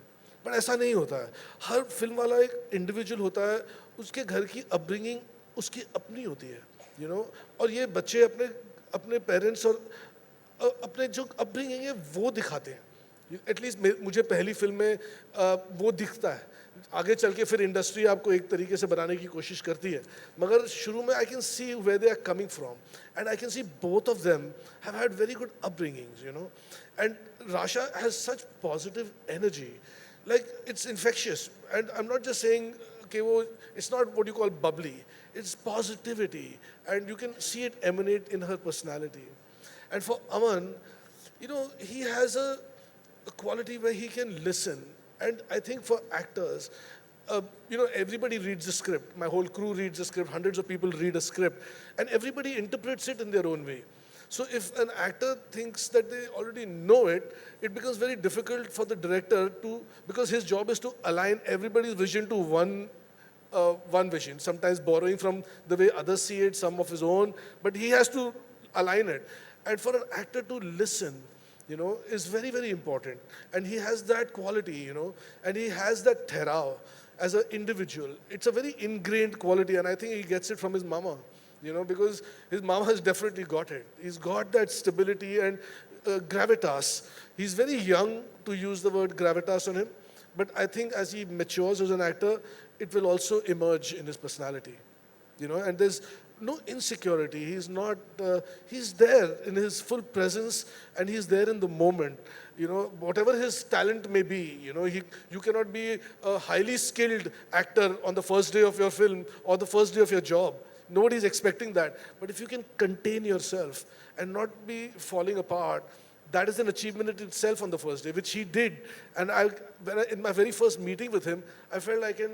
पर ऐसा नहीं होता है. हर फिल्म वाला एक इंडिविजुअल होता है, उसके घर की अपब्रिंगिंग उसकी अपनी होती है, यू नो. और ये बच्चे अपने पेरेंट्स और अपने जो अपब्रिंगिंग है वो दिखाते हैं. एटलीस्ट मुझे पहली फिल्म में वो दिखता है. आगे चल के फिर इंडस्ट्री आपको एक तरीके से बनाने की कोशिश करती है, मगर शुरू में I can see where they are coming from, and I can see both of them have had very good upbringings, you know. And Rasha has such positive energy, like it's infectious, and I'm not just saying okay, it's not what you call bubbly, it's positivity, and you can see it emanate in her personality. And for Aman, you know, he has a quality where he can listen, and I think for actors, you know, everybody reads the script, my whole crew reads the script, hundreds of people read a script, and everybody interprets it in their own way. So if an actor thinks that they already know it, it becomes very difficult for the director to, because his job is to align everybody's vision to one vision, sometimes borrowing from the way others see it, some of his own, but he has to align it. And for an actor to listen, you know, is very, very important. And he has that quality, you know, and he has that therao as an individual. It's a very ingrained quality, and I think he gets it from his mama. You know, because his mama has definitely got it. He's got that stability and gravitas. He's very young to use the word gravitas on him, but I think as he matures as an actor, it will also emerge in his personality. You know, and there's no insecurity. He's not, he's there in his full presence, and he's there in the moment. You know, whatever his talent may be, you know, you cannot be a highly skilled actor on the first day of your film or the first day of your job. Nobody's expecting that. But if you can contain yourself and not be falling apart, that is an achievement in itself on the first day, which he did. And in my very first meeting with him, I felt I can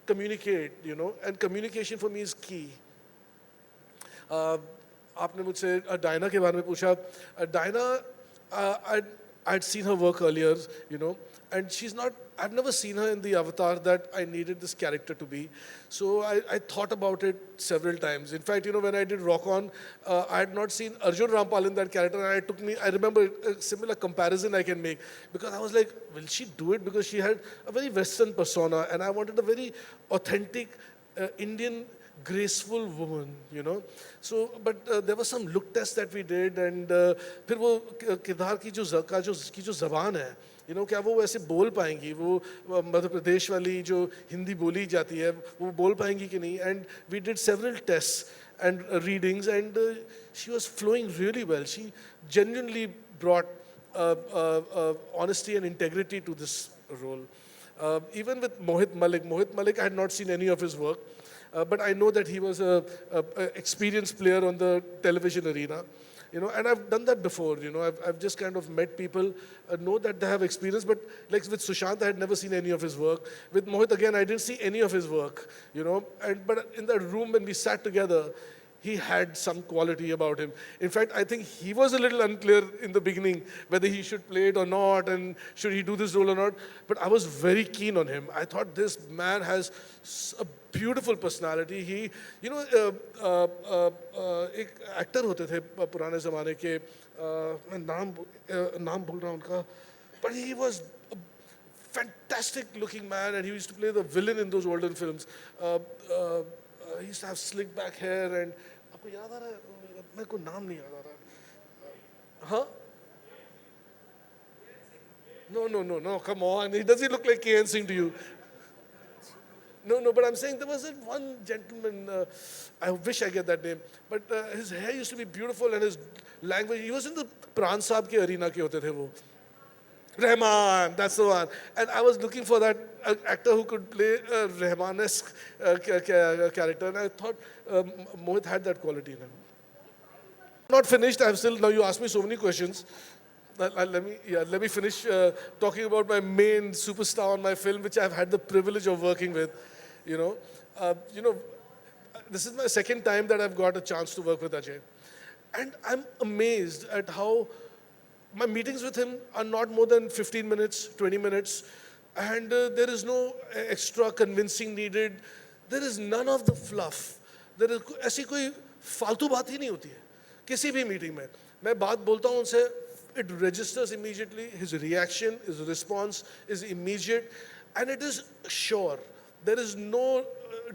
communicate, you know, and communication for me is key. आपने मुझसे Diana के बारे में पूछा. Diana, I'd seen her work earlier, you know, and I've never seen her in the avatar that I needed this character to be. So I thought about it several times. In fact, you know, when I did Rock On, I had not seen Arjun Rampal in that character, and I remember a similar comparison I can make, because I was like, will she do it? Because she had a very Western persona, and I wanted a very authentic Indian graceful woman, you know. So, but there was some look test that we did, and फिर वो किरदार की जो ज़बान है, you know, क्या वो वैसे बोल पाएंगी, वो मध्य प्रदेश वाली जो हिंदी बोली जाती है, वो बोल पाएंगी कि नहीं? And we did several tests and readings, and she was flowing really well. She genuinely brought honesty and integrity to this role. Even with Mohit Malik, I had not seen any of his work, but I know that he was a experienced player on the television arena. You know, and I've done that before. You know, I've just kind of met people, know that they have experience. But like with Sushant, I had never seen any of his work. With Mohit, again, I didn't see any of his work. You know, but in that room when we sat together, he had some quality about him. In fact, I think he was a little unclear in the beginning whether he should play it or not, and should he do this role or not. But I was very keen on him. I thought this man has a beautiful personality. He, you know, एक actor होते थे पुराने ज़माने के, मैं नाम भूल रहा हूँ उनका, but he was a fantastic looking man, and he used to play the villain in those olden films. He used to have slick back hair, and आपको याद आ रहा है? मेरे को नाम नहीं याद आ रहा. Huh? No, come on. He doesn't look like KN Singh to you. No, but I'm saying there was one gentleman, I wish I get that name, but his hair used to be beautiful, and his language, he was in the Pran Saab ke arena ke hote the wo. Rahman, that's the one. And I was looking for that actor who could play a Rahman-esque character, and I thought Mohit had that quality in him. Not finished. I'm still, now you ask me so many questions. Let me finish talking about my main superstar on my film, which I've had the privilege of working with. You know, this is my second time that I've got a chance to work with Ajay, and I'm amazed at how my meetings with him are not more than 15 minutes, 20 minutes, and there is no extra convincing needed. There is none of the fluff. There is ऐसी कोई फालतू बात ही नहीं होती है किसी भी meeting में. मैं बात बोलता हूँ उनसे, it registers immediately. His reaction, his response is immediate, and it is sure. There is no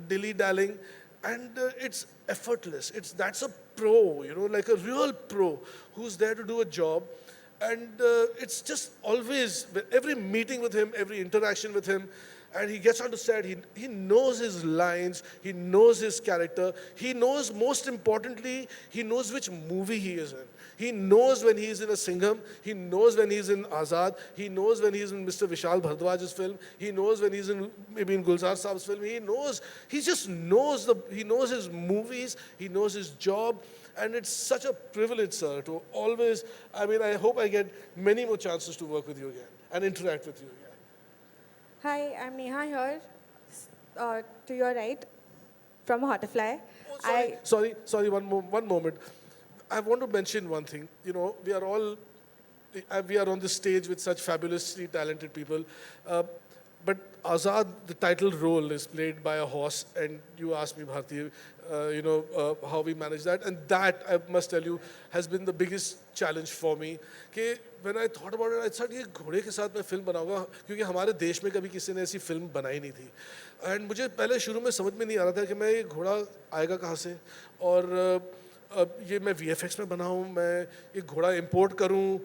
dilly-dallying, and it's effortless. That's a pro, you know, like a real pro who's there to do a job. And it's just always, every meeting with him, every interaction with him, and he gets onto set, he knows his lines, he knows his character, he knows, most importantly, he knows which movie he is in. He knows when he's in a Singham, he knows when he's in Azad, he knows when he's in Mr. Vishal Bhardwaj's film, he knows when he's in, maybe in Gulzar Saab's film, he just knows, he knows his movies, he knows his job. And it's such a privilege, sir, to always, I mean, I hope I get many more chances to work with you again and interact with you again. Hi, I'm Neha here, to your right, from Hotifly. Sorry, one moment. I want to mention one thing. You know, we are on the stage with such fabulously talented people. But Azad, the title role, is played by a horse, and you asked me, Bharti, how we manage that. And that, I must tell you, has been the biggest challenge for me. कि when I thought about it, I thought, ये घोड़े के साथ मैं film बनाऊंगा, क्योंकि हमारे देश में कभी किसी ने ऐसी फिल्म बनाई नहीं थी. And मुझे पहले शुरू में समझ में नहीं आ रहा था कि मैं ये घोड़ा आएगा कहाँ से, और ये मैं VFX में बनाऊँ, मैं ये घोड़ा import करूँ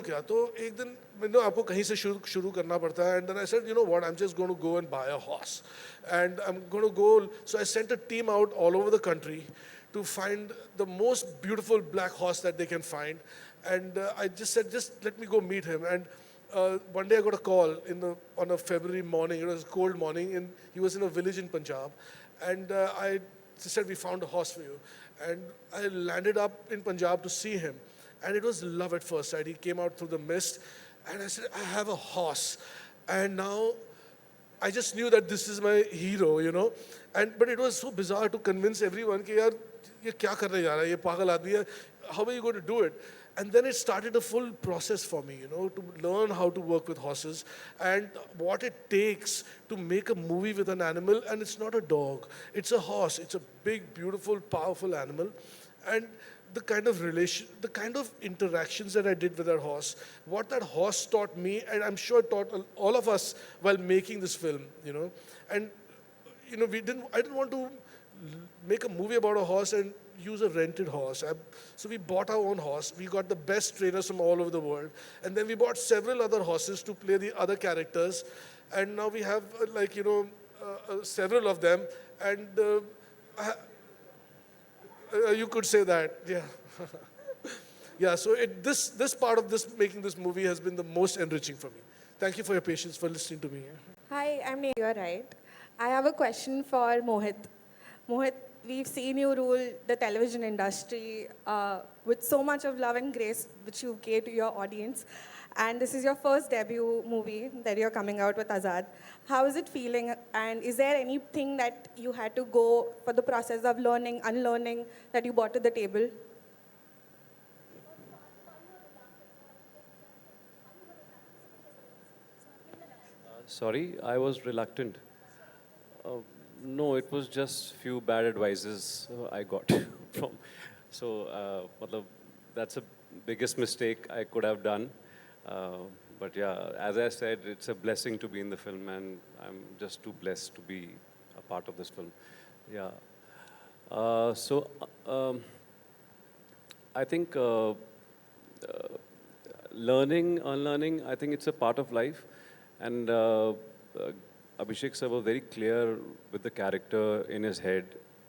क्या. तो एक दिन मैंने आपको कहीं से शुरू करना पड़ता है. And then I said, you know what, I'm just going to go and buy a horse, and I'm going to go. So I sent a team out all over the country to find the most beautiful black horse that they can find, and I just said, just let me go meet him. And one day I got a call on a February morning. It was a cold morning, and he was in a village in Punjab, and I said, we found a horse for you. And I landed up in Punjab to see him, and it was love at first sight. He came out through the mist, and I said, I have a horse. And now I just knew that this is my hero, you know. But it was so bizarre to convince everyone कि यार ये क्या करने जा रहा है, ये पागल आदमी है. How are you going to do it? And then it started a full process for me, you know, to learn how to work with horses and what it takes to make a movie with an animal. And it's not a dog, it's a horse. It's a big, beautiful, powerful animal. And the kind of interactions that I did with that horse, what that horse taught me, and I'm sure taught all of us while making this film, you know. And, you know, I didn't want to make a movie about a horse and use a rented horse. So we bought our own horse. We got the best trainers from all over the world. And then we bought several other horses to play the other characters. And now we have several of them. And you could say that, yeah. Yeah, so this part of making this movie has been the most enriching for me. Thank you for your patience, for listening to me. Hi, I'm Neha. You're right. I have a question for Mohit. Mohit, we've seen you rule the television industry with so much of love and grace which you gave to your audience. And this is your first debut movie that you're coming out with Azad. How is it feeling? And is there anything that you had to go for the process of learning, unlearning that you brought to the table? Sorry, I was reluctant. No, it was just few bad advices I got from. So, that's the biggest mistake I could have done. But yeah, as I said, it's a blessing to be in the film, and I'm just too blessed to be a part of this film. Yeah. I think learning, unlearning, I think it's a part of life. And Abhishek sir was very clear with the character in his head.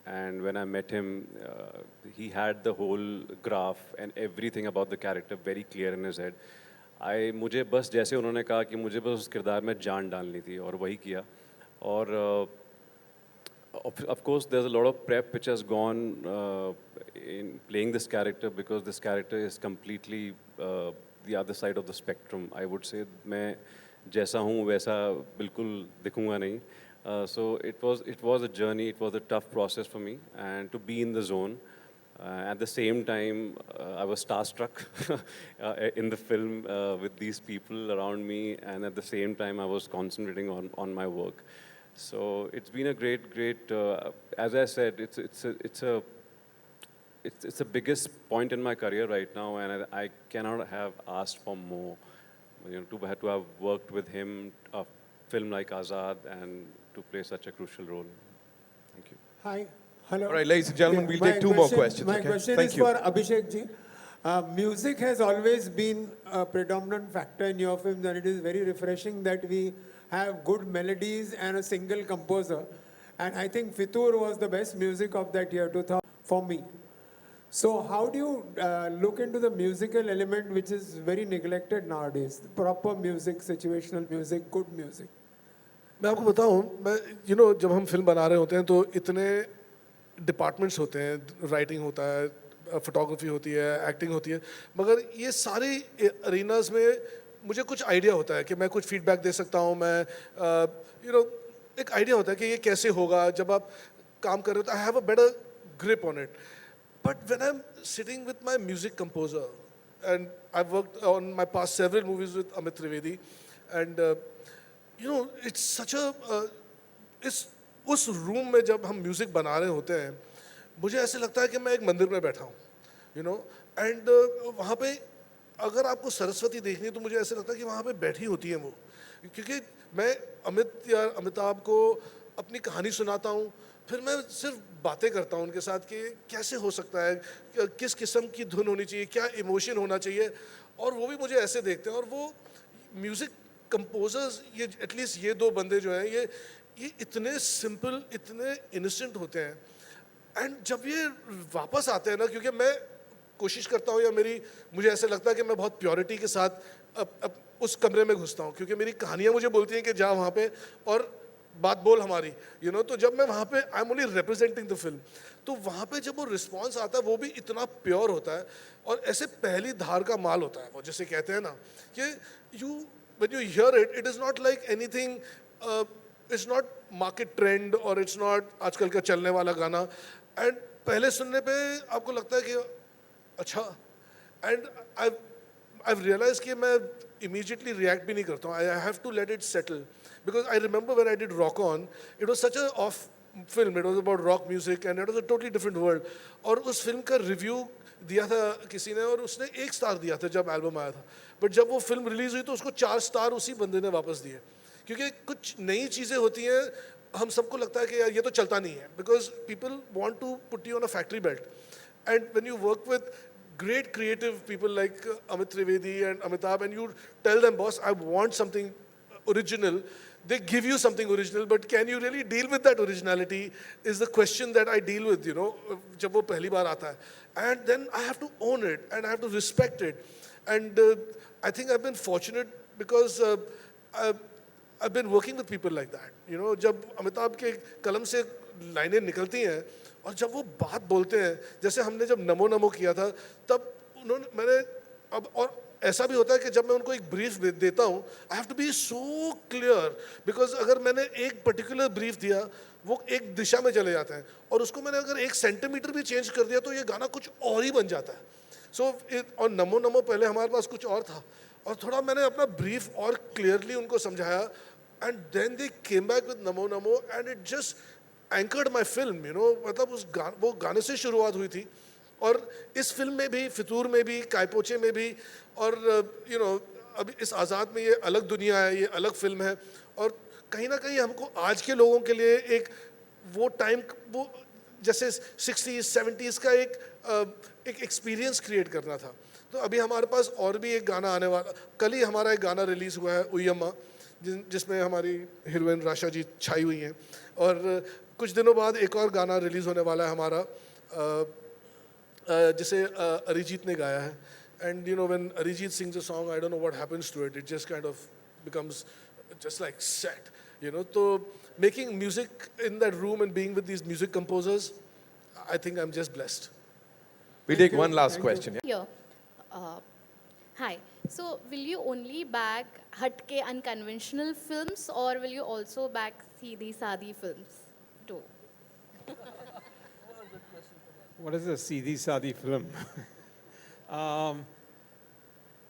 And when I met him, he had the whole graph and everything about the character very clear in his head. मुझे बस जैसे उन्होंने कहा कि मुझे बस उस किरदार में जान डालनी थी और वही किया. और of course, there's a lot of prep which has gone in playing this character, because this character is completely the other side of the spectrum. I would say मैं जैसा हूँ वैसा बिल्कुल दिखूँगा नहीं. So it was a journey. It was a tough process for me, and to be in the zone. At the same time, I was starstruck in the film with these people around me, and at the same time, I was concentrating on my work. So it's been a great. As I said, it's the biggest point in my career right now, and I cannot have asked for more. To have worked with him, a film like Azad, and to play such a crucial role. Thank you. Hi. Hello. All right, ladies and gentlemen, we'll take two more questions. My okay? question Thank is you. for Abhishek ji. Music has always been a predominant factor in your films, and it is very refreshing that we have good melodies and a single composer. And I think Fitur was the best music of that year, 2000, for me. So how do you look into the musical element, which is very neglected nowadays? Proper music, situational music, good music. मैं आपको बताऊं, जब हम film बना रहे होते हैं तो इतने डिपार्टमेंट्स होते हैं, राइटिंग होता है, फोटोग्राफी होती है, एक्टिंग होती है, मगर ये सारी अरीनाज में मुझे कुछ आइडिया होता है कि मैं कुछ फीडबैक दे सकता हूँ. मैं एक आइडिया होता है कि ये कैसे होगा जब आप काम कर रहे हो, तो I have a better grip on it. But when I am sitting with my music composer, and I worked on my past several movies with Amit Trivedi, and it's such a उस रूम में जब हम म्यूज़िक बना रहे होते हैं, मुझे ऐसे लगता है कि मैं एक मंदिर में बैठा हूँ, एंड वहाँ पे अगर आपको सरस्वती देखनी है तो मुझे ऐसे लगता है कि वहाँ पे बैठी होती है वो, क्योंकि मैं अमित या अमिताभ को अपनी कहानी सुनाता हूँ, फिर मैं सिर्फ बातें करता हूँ उनके साथ कि कैसे हो सकता है, किस किस्म की धुन होनी चाहिए, क्या इमोशन होना चाहिए, और वो भी मुझे ऐसे देखते हैं. और वो म्यूज़िक कंपोजर्स, ये एटलीस्ट ये दो बंदे जो हैं, ये इतने सिंपल, इतने इनोसेंट होते हैं. एंड जब ये वापस आते हैं ना, क्योंकि मैं कोशिश करता हूँ, या मुझे ऐसे लगता है कि मैं बहुत प्योरिटी के साथ अब उस कमरे में घुसता हूँ, क्योंकि मेरी कहानियाँ मुझे बोलती हैं कि जा वहाँ पे और बात बोल हमारी, तो जब मैं वहाँ पे I am only representing the film, तो वहाँ पे जब वो रिस्पॉन्स आता है वो भी इतना प्योर होता है और ऐसे पहली धार का माल होता है वो, जैसे कहते हैं ना कि when you hear it, it is not like anything, it's not market trend, or it's not आजकल का चलने वाला गाना, and पहले सुनने पे आपको लगता है कि अच्छा, and I've realized कि मैं immediately react भी नहीं करता हूँ. I have to let it settle, because I remember when I did Rock On, it was such a off film, it was about rock music and it was a totally different world. और उस film का review दिया था किसी ने और उसने 1 star दिया था जब एल्बम आया था, बट जब वो फिल्म रिलीज हुई तो उसको 4 स्टार उसी बंदे ने वापस दिए, क्योंकि कुछ नई चीज़ें होती हैं हम सबको लगता है कि यार ये तो चलता नहीं है, because people want to put you on a factory belt and when you work with great creative people like Amit Trivedi and Amitabh, and you tell them, boss, I want something original. They give you something original, but can you really deal with that originality is the question that I deal with, you know, जब वो पहली बार आता है. And then I have to own it and I have to respect it. And I think I've been fortunate because I've been working with people like that. You know, जब अमिताभ के कलम से लाइनें निकलती हैं और जब वो बात बोलते हैं, जैसे हमने जब नमो नमो किया था, तब मैंने अब और ऐसा भी होता है कि जब मैं उनको एक ब्रीफ देता हूँ, I have to be so clear, because अगर मैंने एक पर्टिकुलर ब्रीफ दिया, वो एक दिशा में चले जाते हैं, और उसको मैंने अगर 1 सेंटीमीटर भी चेंज कर दिया तो ये गाना कुछ और ही बन जाता है. सो और नमो नमो पहले हमारे पास कुछ और था, और थोड़ा मैंने अपना ब्रीफ और क्लियरली उनको समझाया, and then they came back with Namo Namo and it just anchored my film, you know. मतलब वो गाने से शुरुआत हुई थी, और इस फिल्म में भी, फितूर में भी, कायपोचे में भी, और यू नो अभी इस आज़ाद में ये अलग दुनिया है, ये अलग फिल्म है, और कहीं ना कहीं हमको आज के लोगों के लिए एक वो टाइम, वो जैसे 60s 70s का एक एक्सपीरियंस क्रिएट करना था. तो अभी हमारे पास और भी एक गाना आने वाला, कल ही हमारा एक गाना रिलीज़ हुआ है, उयम्मा, जिसमें हमारी हीरोइन राशा जी छाई हुई हैं, और कुछ दिनों बाद एक और गाना रिलीज़ होने वाला है हमारा, जिसे अरिजीत ने गाया है. And you know when Arijit sings a song, I don't know what happens to it, it just kind of becomes just like set, you know. So making music in that room and being with these music composers, I think I'm just blessed. We take one last question. Yeah. Hi. So will you only back hatke unconventional films, or will you also back Seedhi Saadi films too? What is a Seedhi Saadi film?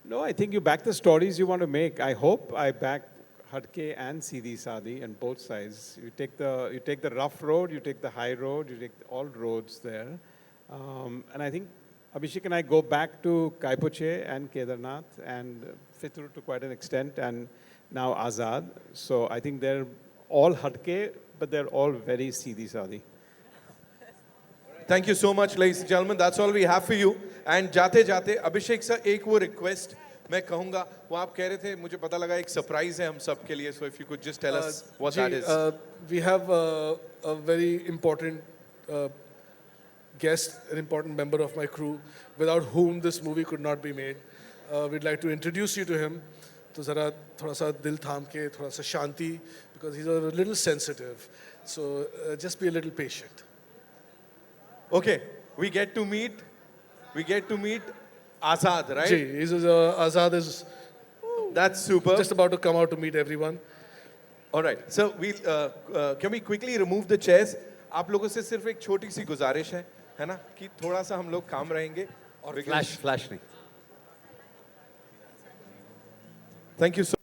No, I think you back the stories you want to make. I hope I back Hatke and Seedhi Saadi on both sides. You take the rough road, you take the high road, you take all roads there. And I think Abhishek and I go back to Kaipoche and Kedarnath and Fitur to quite an extent, and now Azad. So I think they're all Hatke, but they're all very Seedhi Saadi. Thank you so much, ladies and gentlemen. That's all we have for you. And जाते जाते अभिषेक sir एक वो request मैं कहूँगा, वो आप कह रहे थे, मुझे पता लगा एक सरप्राइज है हम सब के लिए. So if you could just tell us what that is. We have a very important guest, an important member of my crew, without whom this movie could not be made. We'd like to introduce you to him. तो ज़रा थोड़ा सा दिल थाम के, थोड़ा सा शांति, because he's a little sensitive. So just be a little patient. Okay, we get to meet Azad, right? Azad is. That's super. Just about to come out to meet everyone. All right. So can we quickly remove the chairs? आप लोगों से सिर्फ एक छोटी सी गुजारिश है ना, कि थोड़ा सा हम लोग काम रहेंगे. और फ्लैश नहीं. Thank you so